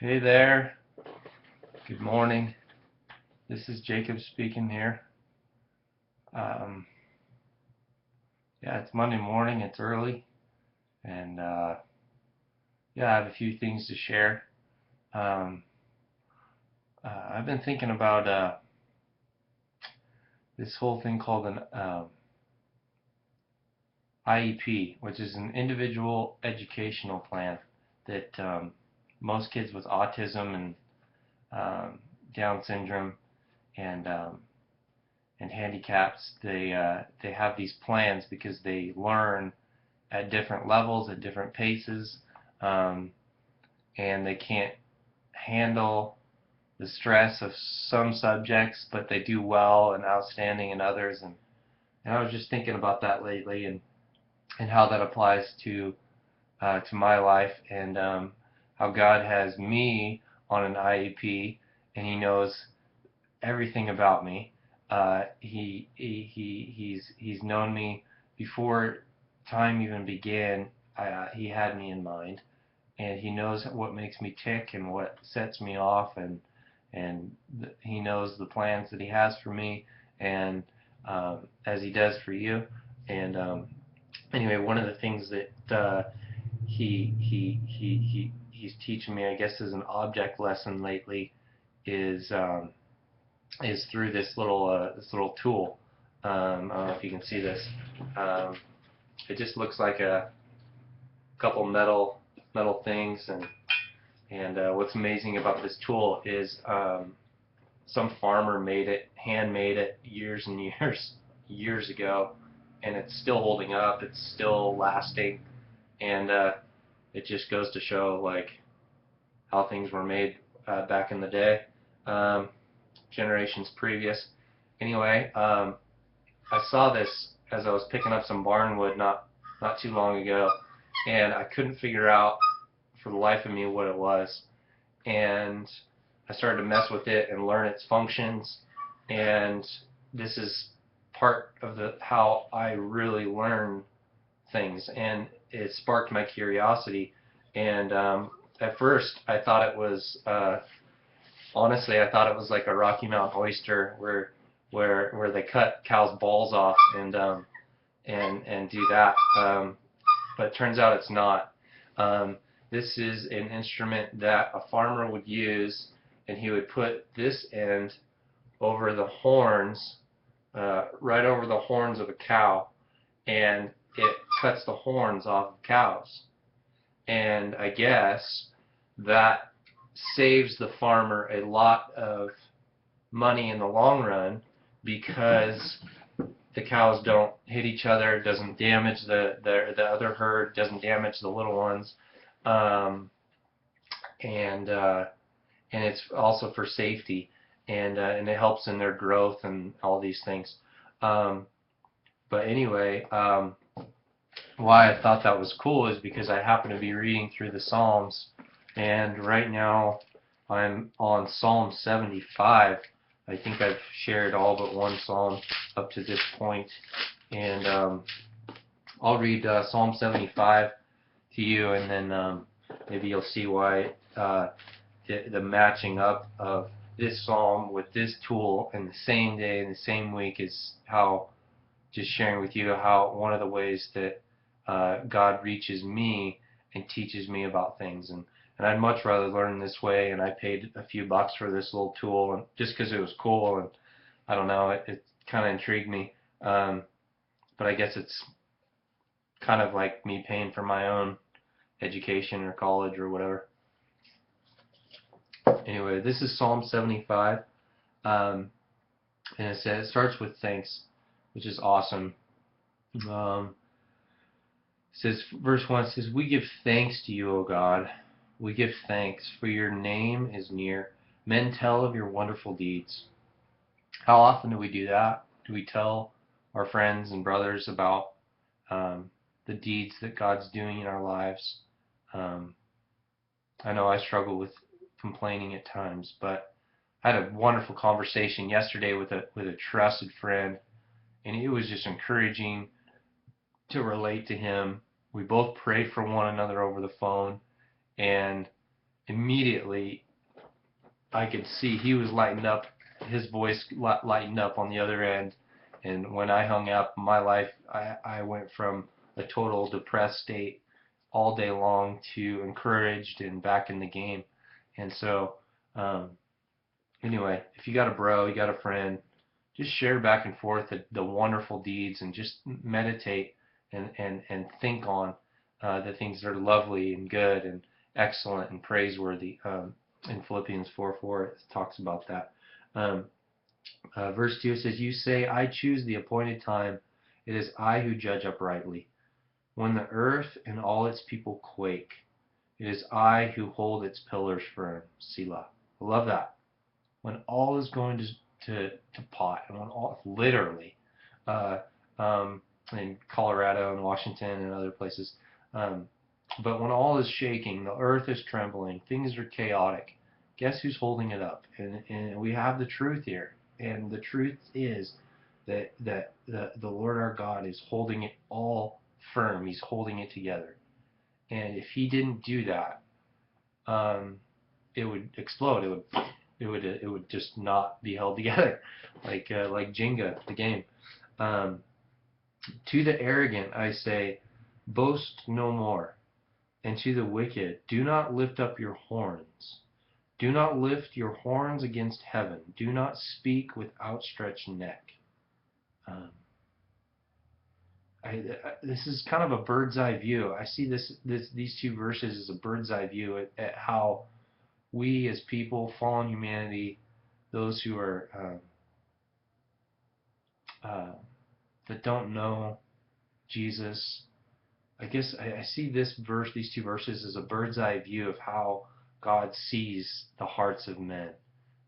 Hey there, good morning. This is Jacob speaking here. Um, yeah, it's Monday morning, it's early, and yeah, I have a few things to share. Um, I've been thinking about this whole thing called an IEP, which is an individual educational plan that most kids with autism and um, Down syndrome and and handicaps they have these plans because they learn at different levels, at different paces, um, and they can't handle the stress of some subjects, but they do well and outstanding in others. And I was just thinking about that lately, and how that applies to my life, and how God has me on an IEP, and He knows everything about me. He's known me before time even began. He had me in mind, and he knows what makes me tick and what sets me off, and he knows the plans that he has for me, and as he does for you. And anyway, one of the things that he's teaching me, I guess, as an object lesson lately, is through this little tool. I don't know if you can see this. Um, it just looks like a couple metal things, and what's amazing about this tool is some farmer made it, handmade it years and years ago, and it's still holding up. It's still lasting, and it just goes to show like how things were made back in the day, um, generations previous. Anyway, I saw this as I was picking up some barnwood not too long ago, and I couldn't figure out for the life of me what it was. And I started to mess with it and learn its functions. And this is part of the how I really learn things, and it sparked my curiosity. And at first, I thought it was honestly, I thought it was like a Rocky Mountain oyster where they cut cows' balls off and do that. But it turns out it's not. Um, this is an instrument that a farmer would use, and he would put this end over the horns, right over the horns of a cow, and it cuts the horns off of cows. And I guess that saves the farmer a lot of money in the long run because the cows don't hit each other, it doesn't damage the other herd, doesn't damage the little ones, um, and and it's also for safety, and it helps in their growth and all these things. Um, but anyway, why I thought that was cool is because I happen to be reading through the Psalms, and right now I'm on Psalm 75. I think I've shared all but one psalm up to this point, and I'll read Psalm 75 to you, and then maybe you'll see why the matching up of this psalm with this tool in the same day, in the same week, is how, just sharing with you how one of the ways that God reaches me and teaches me about things. And I'd much rather learn this way, and I paid a few bucks for this little tool, and just because it was cool, and I don't know, it kind of intrigued me. But I guess it's kind of like me paying for my own education or college or whatever. Anyway, this is Psalm 75, and it starts with thanks, which is awesome. Um, It says, verse 1 says, "We give thanks to you, O God. We give thanks, for your name is near. Men tell of your wonderful deeds." How often do we do that? Do we tell our friends and brothers about the deeds that God's doing in our lives? Um, I know I struggle with complaining at times, but I had a wonderful conversation yesterday with a trusted friend, and it was just encouraging to relate to him. We both prayed for one another over the phone, and immediately I could see he was lighting up, his voice lighting up on the other end. And when I hung up, my life, I went from a total depressed state all day long to encouraged and back in the game. And so, um, anyway, if you got a bro, you got a friend, just share back and forth the wonderful deeds and just meditate and think on the things that are lovely and good and excellent and praiseworthy. In Philippians 4:4, it talks about that. Um, verse 2 says, "You say, I choose the appointed time. It is I who judge uprightly. When the earth and all its people quake, it is I who hold its pillars firm." Selah. I love that. When all is going to pot, and when all, literally, uh, um, in Colorado and Washington and other places, um, but when all is shaking, the earth is trembling, things are chaotic, guess who's holding it up? And we have the truth here. And the truth is that the Lord our God is holding it all firm. He's holding it together. And if he didn't do that, it would explode. It would just not be held together, like Jenga, the game. Um, to the arrogant I say, boast no more, and to the wicked, do not lift up your horns. Do not lift your horns against heaven. Do not speak with outstretched neck. Um, this is kind of a bird's eye view. I see these two verses as a bird's eye view at how we as people, fallen humanity, those who are that don't know Jesus, I guess I see these two verses as a bird's eye view of how God sees the hearts of men,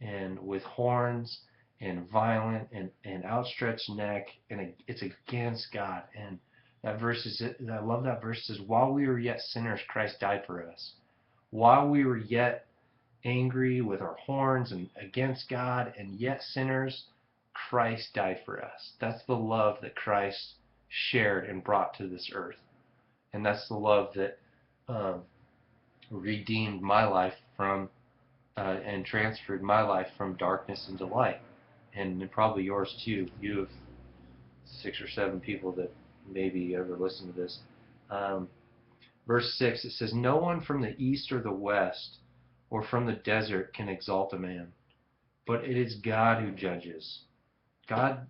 and with horns and violent and outstretched neck, and it's against God. And that verse is, I love that verse. It says, while we were yet sinners, Christ died for us. While we were yet angry with our horns and against God and yet sinners, Christ died for us. That's the love that Christ shared and brought to this earth. And that's the love that redeemed my life from and transferred my life from darkness into light. And probably yours too. You have 6 or 7 people that maybe ever listen to this. Verse 6, it says, "No one from the east or the west or from the desert can exalt a man, but it is God who judges." God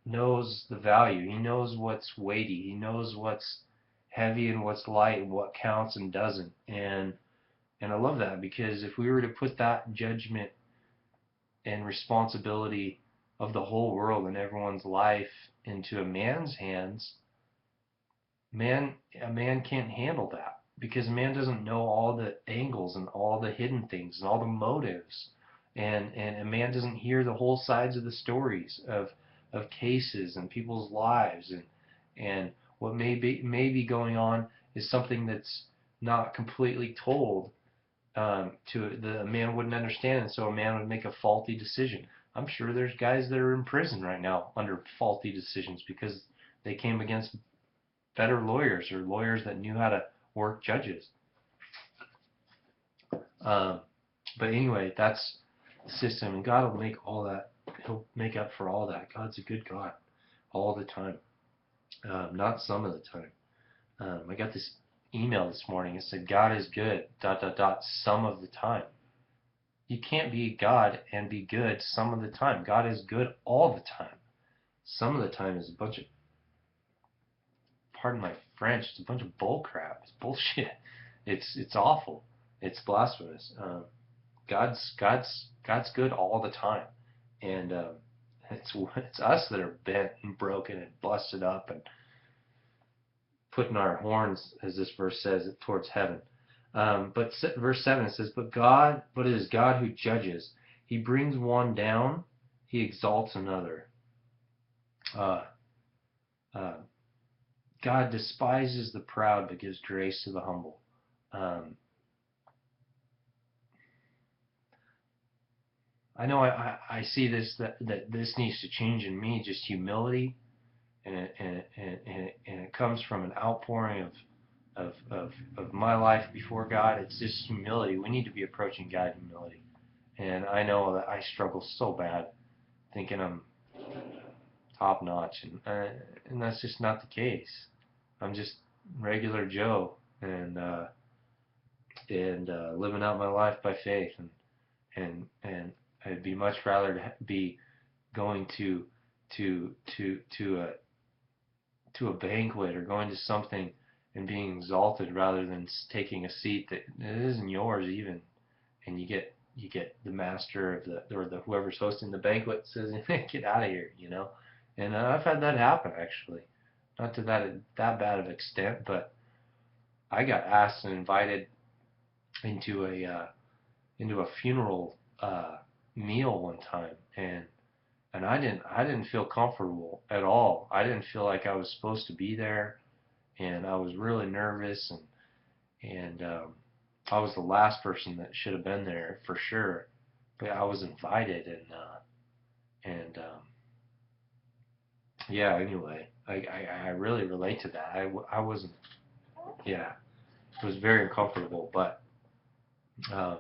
knows the value. He knows what's weighty. He knows what's heavy and what's light and what counts and doesn't. And I love that, because if we were to put that judgment and responsibility of the whole world and everyone's life into a man's hands, a man can't handle that, because a man doesn't know all the angles and all the hidden things and all the motives, and a man doesn't hear the whole sides of the stories of cases and people's lives, and what may be going on is something that's not completely told, to the man wouldn't understand, and so a man would make a faulty decision. I'm sure there's guys that are in prison right now under faulty decisions because they came against better lawyers, or lawyers that knew how to work judges. Um, but anyway, that's the system, and God will make all that. He'll make up for all that. God's a good God all the time, not some of the time. I got this email this morning. It said, "God is good, ... some of the time." You can't be God and be good some of the time. God is good all the time. Some of the time is a bunch of, pardon my French, it's a bunch of bull crap. It's bullshit. It's awful. It's blasphemous. God's good all the time, and it's us that are bent and broken and busted up and putting our horns, as this verse says, towards heaven. But verse 7, it says, but it is God who judges. He brings one down, he exalts another. God despises the proud but gives grace to the humble. I know I see this, that this needs to change in me, just humility, and it comes from an outpouring of my life before God. It's just humility. We need to be approaching God in humility. And I know that I struggle so bad thinking I'm top notch, and that's just not the case. I'm just regular Joe, and living out my life by faith, and I'd be much rather to be going to to to a to a banquet or going to something and being exalted rather than taking a seat that isn't yours even, and you get the master of the or the whoever's hosting the banquet says get out of here, you know. And I've had that happen actually, not to that bad of extent, but I got asked and invited into a funeral meal one time, and I didn't feel comfortable at all. I didn't feel like I was supposed to be there, and I was really nervous, and I was the last person that should have been there for sure. But I was invited, and yeah. Anyway, I really relate to that. I wasn't, yeah. It was very uncomfortable, but uh,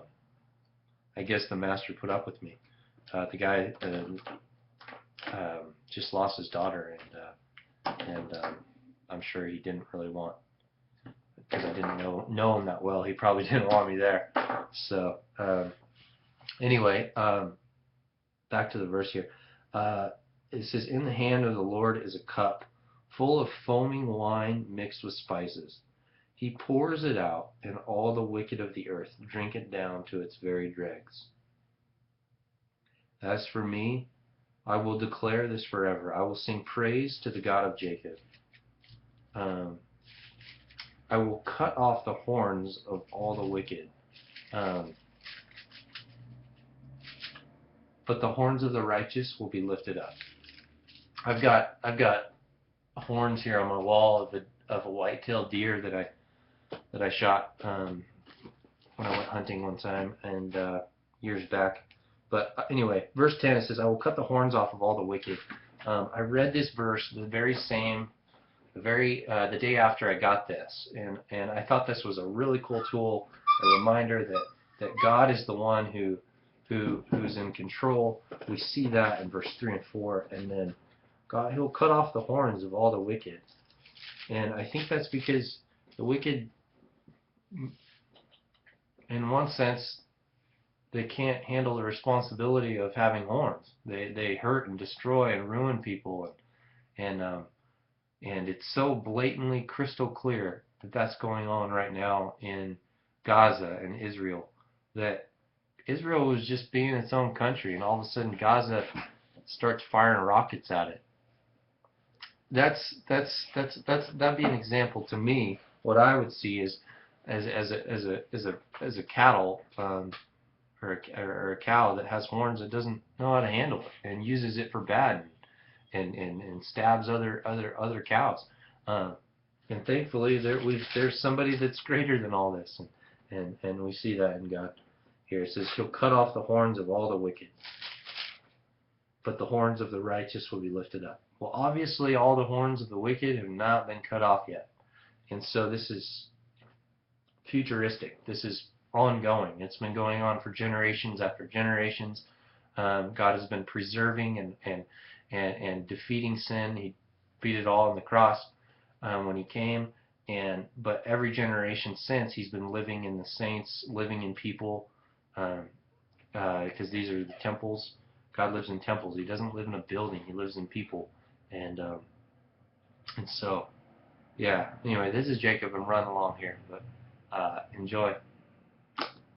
I guess the master put up with me. The guy just lost his daughter, and I'm sure he didn't really want, because I didn't know him that well. He probably didn't want me there. So anyway, back to the verse here. It says, "In the hand of the Lord is a cup full of foaming wine mixed with spices. He pours it out, and all the wicked of the earth drink it down to its very dregs. As for me, I will declare this forever. I will sing praise to the God of Jacob. Um, I will cut off the horns of all the wicked, um, but the horns of the righteous will be lifted up." I've got horns here on my wall of a white-tailed deer that I shot when I went hunting one time, and years back. But anyway, verse 10, it says, "I will cut the horns off of all the wicked." I read this verse the day after I got this, and I thought this was a really cool tool, a reminder that God is the one who's in control. We see that in verse 3 and 4, and then God, He'll cut off the horns of all the wicked. And I think that's because the wicked, in one sense, they can't handle the responsibility of having horns. They hurt and destroy and ruin people, and it's so blatantly crystal clear that that's going on right now in Gaza and Israel, that Israel was just being its own country, and all of a sudden Gaza starts firing rockets at it. That'd be an example to me. What I would see is as a cattle or a cow that has horns that doesn't know how to handle it and uses it for bad, and stabs other cows. And thankfully there's somebody that's greater than all this, and we see that in God here. It says He'll cut off the horns of all the wicked, but the horns of the righteous will be lifted up. Well, obviously all the horns of the wicked have not been cut off yet. And so this is futuristic. This is ongoing. It's been going on for generations after generations. God has been preserving and defeating sin. He beat it all on the cross when He came. But every generation since, He's been living in the saints, living in people, because these are the temples. God lives in temples. He doesn't live in a building. He lives in people. And so, yeah. Anyway, this is Jacob. I'm running along here, but enjoy.